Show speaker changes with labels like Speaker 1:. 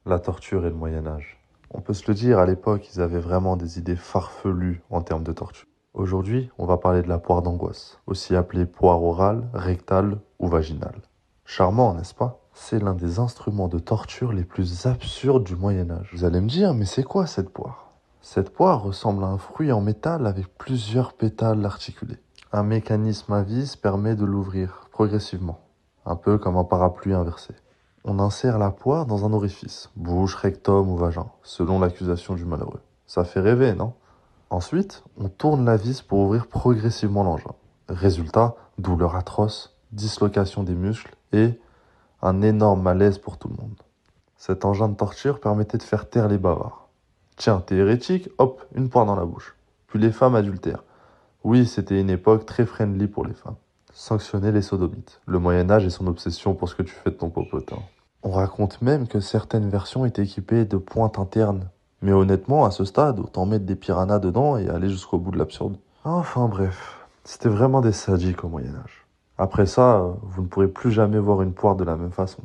Speaker 1: La torture et le Moyen-Âge. On peut se le dire, à l'époque, ils avaient vraiment des idées farfelues en termes de torture. Aujourd'hui, on va parler de la poire d'angoisse, aussi appelée poire orale, rectale ou vaginale. Charmant, n'est-ce pas? C'est l'un des instruments de torture les plus absurdes du Moyen-Âge. Vous allez me dire, mais c'est quoi cette poire? Cette poire ressemble à un fruit en métal avec plusieurs pétales articulés. Un mécanisme à vis permet de l'ouvrir progressivement, un peu comme un parapluie inversé. On insère la poire dans un orifice, bouche, rectum ou vagin, selon l'accusation du malheureux. Ça fait rêver, non? Ensuite, on tourne la vis pour ouvrir progressivement l'engin. Résultat, douleur atroce, dislocation des muscles et un énorme malaise pour tout le monde. Cet engin de torture permettait de faire taire les bavards. Tiens, t'es hérétique? Hop, une poire dans la bouche. Puis les femmes adultères. Oui, c'était une époque très friendly pour les femmes. Sanctionner les sodomites. Le Moyen-Âge et son obsession pour ce que tu fais de ton popotin. On raconte même que certaines versions étaient équipées de pointes internes. Mais honnêtement, à ce stade, autant mettre des piranhas dedans et aller jusqu'au bout de l'absurde. Enfin bref, c'était vraiment des sadiques au Moyen-Âge. Après ça, vous ne pourrez plus jamais voir une poire de la même façon.